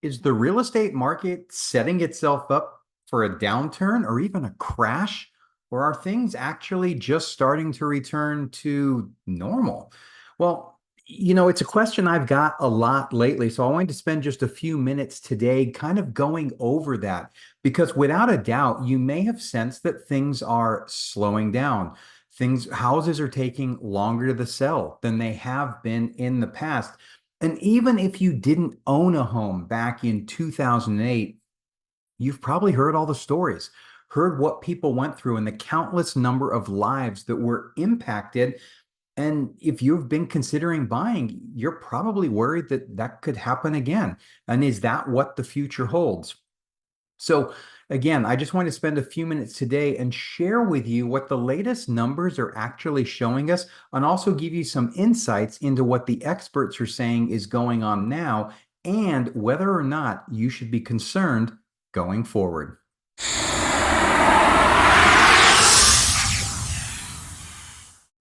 Is the real estate market setting itself up for a downturn or even a crash? Or are things actually just starting to return to normal? Well, it's a question I've got a lot lately. So I wanted to spend just a few minutes today kind of going over that because without a doubt, you may have sensed that things are slowing down. Houses are taking longer to sell than they have been in the past. And even if you didn't own a home back in 2008, you've probably heard all the stories, heard what people went through and the countless number of lives that were impacted. And if you've been considering buying, you're probably worried that that could happen again. And is that what the future holds? So, again, I just want to spend a few minutes today and share with you what the latest numbers are actually showing us, and also give you some insights into what the experts are saying is going on now and whether or not you should be concerned going forward.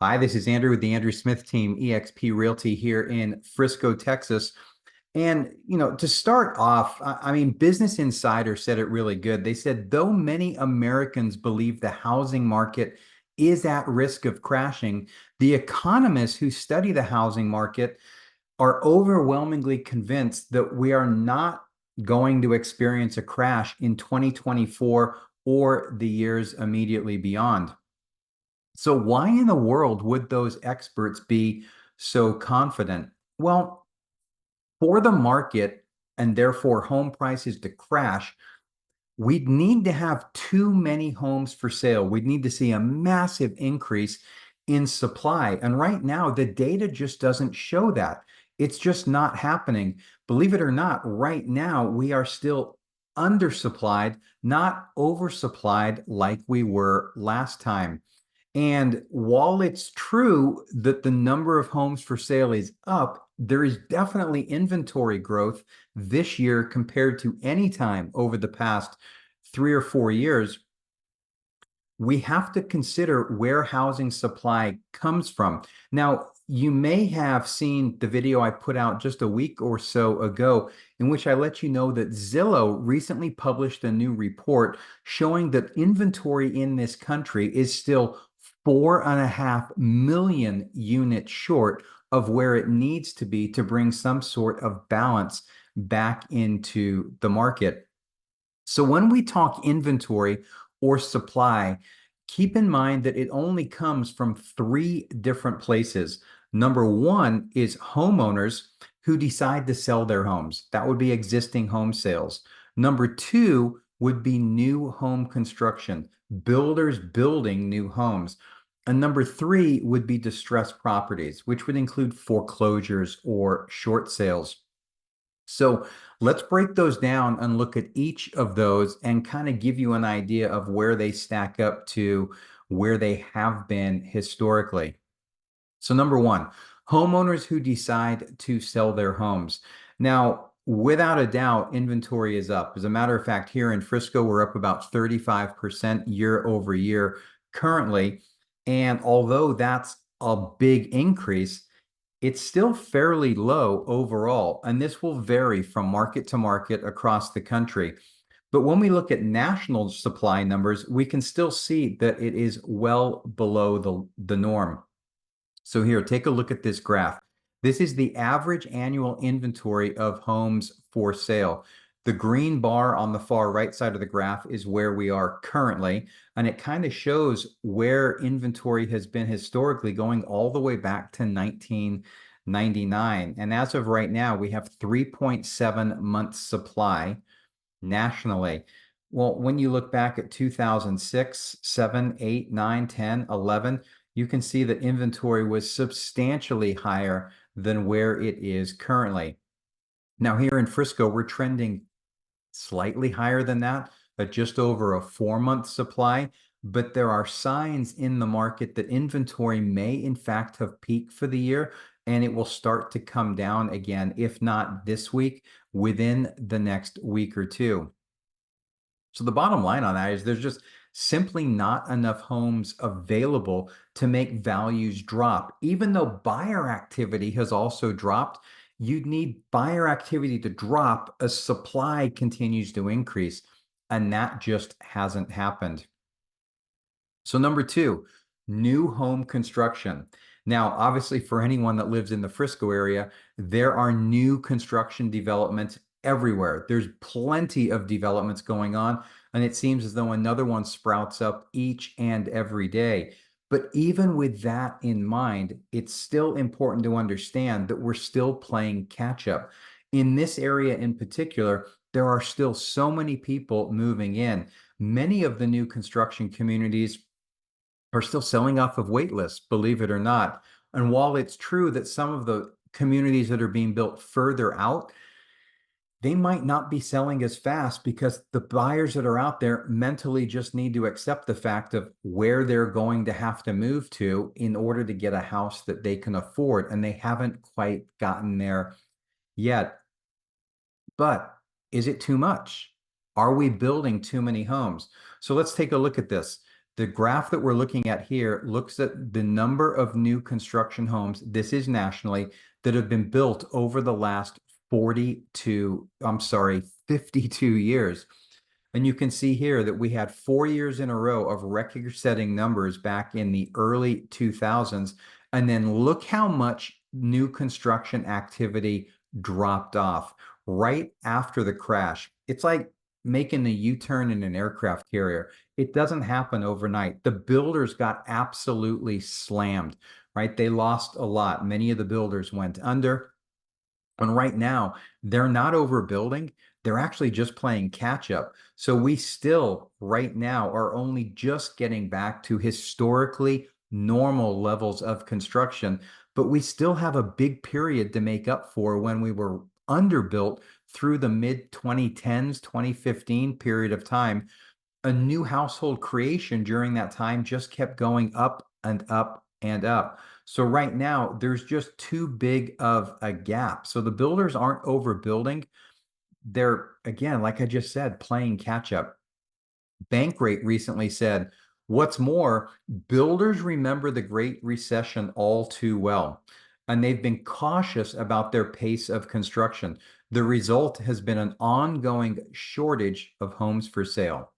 Hi, this is Andrew with the Andrew Smith team, eXp Realty here in Frisco, Texas. And, to start off, I mean, Business Insider said it really good. They said, though many Americans believe the housing market is at risk of crashing, the economists who study the housing market are overwhelmingly convinced that we are not going to experience a crash in 2024 or the years immediately beyond. So, why in the world would those experts be so confident? Well, for the market and therefore home prices to crash, we'd need to have too many homes for sale. We'd need to see a massive increase in supply. And right now, the data just doesn't show that. It's just not happening. Believe it or not, right now, we are still undersupplied, not oversupplied like we were last time. And while it's true that the number of homes for sale is up, there is definitely inventory growth this year compared to any time over the past 3 or 4 years. We have to consider where housing supply comes from. Now, you may have seen the video I put out just a week or so ago, in which I let you know that Zillow recently published a new report showing that inventory in this country is still 4.5 million units short of where it needs to be to bring some sort of balance back into the market. So when we talk inventory or supply, keep in mind that it only comes from three different places. Number one is homeowners who decide to sell their homes. That would be existing home sales. Number two would be new home construction, builders building new homes. And number three would be distressed properties, which would include foreclosures or short sales. So let's break those down and look at each of those and kind of give you an idea of where they stack up to where they have been historically. So number one, homeowners who decide to sell their homes. Now, without a doubt, inventory is up. As a matter of fact, here in Frisco, we're up about 35% year over year currently. And although that's a big increase, it's still fairly low overall, and this will vary from market to market across the country. But when we look at national supply numbers, we can still see that it is well below the norm. So here, take a look at this graph. This is the average annual inventory of homes for sale. The green bar on the far right side of the graph is where we are currently, and it kind of shows where inventory has been historically going all the way back to 1999. And as of right now, we have 3.7 months supply nationally. Well, when you look back at 2006, 7, 8, 9, 10, 11, you can see that inventory was substantially higher than where it is currently. Now, here in Frisco, we're trending slightly higher than that, at just over a 4 month supply. But there are signs in the market that inventory may, in fact, have peaked for the year, and it will start to come down again, if not this week, within the next week or two. So the bottom line on that is there's just simply not enough homes available to make values drop. Even though buyer activity has also dropped, you'd need buyer activity to drop as supply continues to increase. And that just hasn't happened. So number two, new home construction. Now, obviously, for anyone that lives in the Frisco area, there are new construction developments everywhere. There's plenty of developments going on, and it seems as though another one sprouts up each and every day. But even with that in mind, it's still important to understand that we're still playing catch up. In this area in particular, there are still so many people moving in. Many of the new construction communities are still selling off of wait lists, believe it or not. And while it's true that some of the communities that are being built further out, they might not be selling as fast because the buyers that are out there mentally just need to accept the fact of where they're going to have to move to in order to get a house that they can afford. And they haven't quite gotten there yet. But is it too much? Are we building too many homes? So let's take a look at this. The graph that we're looking at here looks at the number of new construction homes, this is nationally, that have been built over the last 52 years. And you can see here that we had 4 years in a row of record-setting numbers back in the early 2000s. And then look how much new construction activity dropped off right after the crash. It's like making a U-turn in an aircraft carrier. It doesn't happen overnight. The builders got absolutely slammed, right? They lost a lot. Many of the builders went under. And right now, they're not overbuilding. They're actually just playing catch up. So we still, right now, are only just getting back to historically normal levels of construction, but we still have a big period to make up for when we were underbuilt through the mid 2010s, 2015 period of time. A new household creation during that time just kept going up and up and up. So right now, there's just too big of a gap. So the builders aren't overbuilding. They're, again, like I just said, playing catch up. Bankrate recently said, what's more, builders remember the Great Recession all too well, and they've been cautious about their pace of construction. The result has been an ongoing shortage of homes for sale.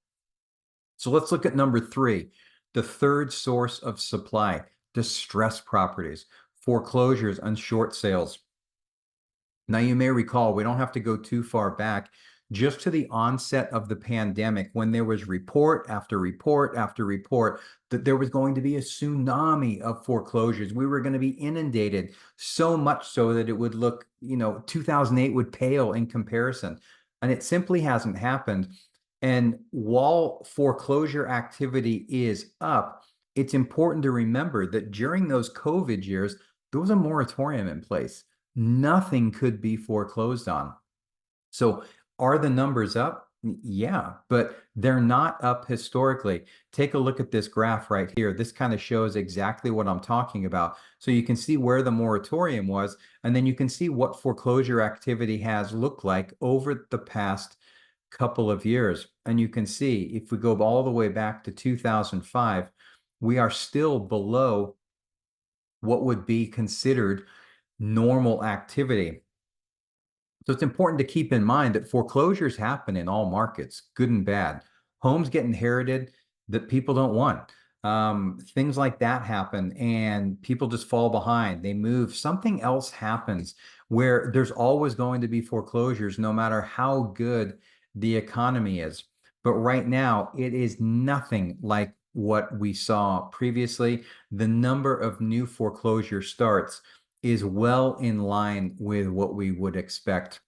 So let's look at number three, the third source of supply, distressed properties, foreclosures, and short sales. Now, you may recall, we don't have to go too far back, just to the onset of the pandemic, when there was report after report after report that there was going to be a tsunami of foreclosures. We were going to be inundated, so much so that it would look, 2008 would pale in comparison. And it simply hasn't happened. And while foreclosure activity is up, it's important to remember that during those COVID years, there was a moratorium in place. Nothing could be foreclosed on. So are the numbers up? Yeah, but they're not up historically. Take a look at this graph right here. This kind of shows exactly what I'm talking about. So you can see where the moratorium was, and then you can see what foreclosure activity has looked like over the past couple of years. And you can see if we go all the way back to 2005, we are still below what would be considered normal activity. So it's important to keep in mind that foreclosures happen in all markets, good and bad. Homes get inherited that people don't want. Things like that happen, and people just fall behind. They move. Something else happens where there's always going to be foreclosures, no matter how good the economy is. But right now, it is nothing like what we saw previously. The number of new foreclosure starts is well in line with what we would expect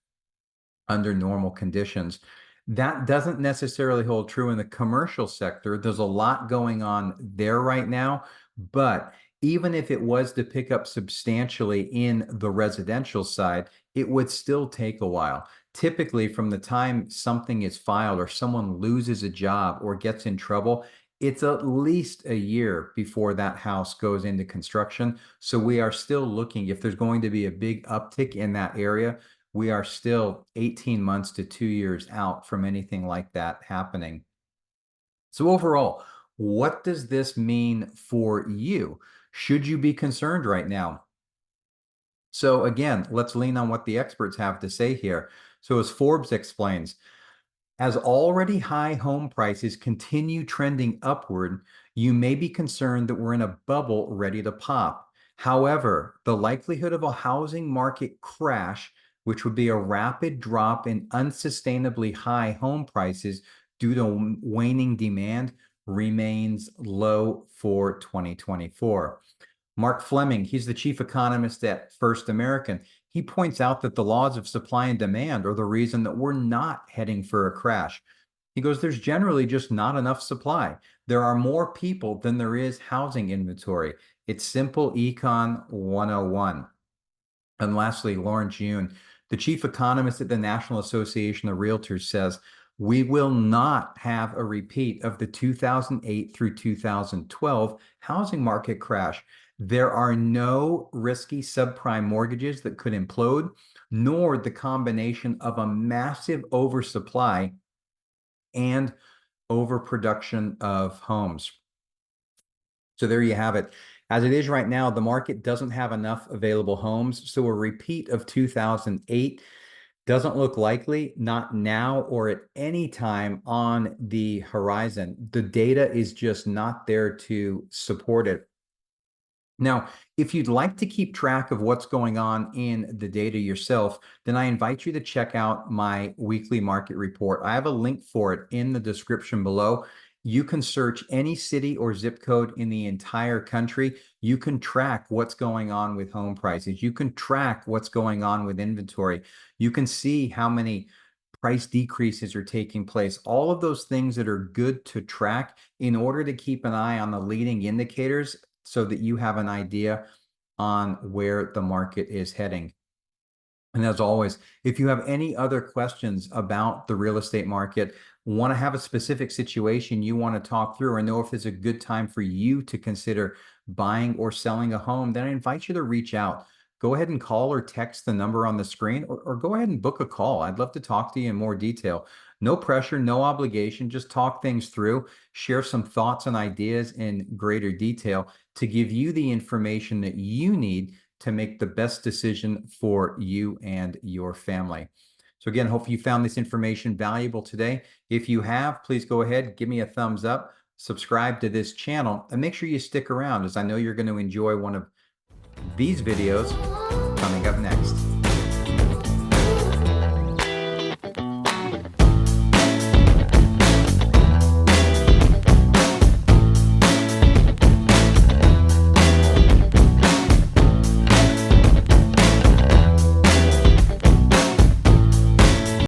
under normal conditions. That doesn't necessarily hold true in the commercial sector. There's a lot going on there right now, but even if it was to pick up substantially in the residential side, it would still take a while. Typically, from the time something is filed or someone loses a job or gets in trouble, it's at least a year before that house goes into construction. So we are still looking, if there's going to be a big uptick in that area, we are still 18 months to 2 years out from anything like that happening. So overall, what does this mean for you? Should you be concerned right now? So again, let's lean on what the experts have to say here. So as Forbes explains, as already high home prices continue trending upward, you may be concerned that we're in a bubble ready to pop. However, the likelihood of a housing market crash, which would be a rapid drop in unsustainably high home prices due to waning demand, remains low for 2024. Mark Fleming, he's the chief economist at First American. He points out that the laws of supply and demand are the reason that we're not heading for a crash. He goes, there's generally just not enough supply. There are more people than there is housing inventory. It's simple econ 101. And lastly, Lawrence Yun, the chief economist at the National Association of Realtors, says, we will not have a repeat of the 2008 through 2012 housing market crash. There are no risky subprime mortgages that could implode, nor the combination of a massive oversupply and overproduction of homes. So there you have it. As it is right now, the market doesn't have enough available homes. So a repeat of 2008 doesn't look likely, not now or at any time on the horizon. The data is just not there to support it. Now, if you'd like to keep track of what's going on in the data yourself, then I invite you to check out my weekly market report. I have a link for it in the description below. You can search any city or zip code in the entire country. You can track what's going on with home prices. You can track what's going on with inventory. You can see how many price decreases are taking place. All of those things that are good to track in order to keep an eye on the leading indicators so that you have an idea on where the market is heading. And as always, if you have any other questions about the real estate market, want to have a specific situation you want to talk through, or know if it's a good time for you to consider buying or selling a home, then I invite you to reach out. Go ahead and call or text the number on the screen, or go ahead and book a call. I'd love to talk to you in more detail. No pressure, no obligation, just talk things through, share some thoughts and ideas in greater detail to give you the information that you need to make the best decision for you and your family. So again, hope you found this information valuable today. If you have, please go ahead, give me a thumbs up, subscribe to this channel, and make sure you stick around, as I know you're going to enjoy one of these videos coming up next.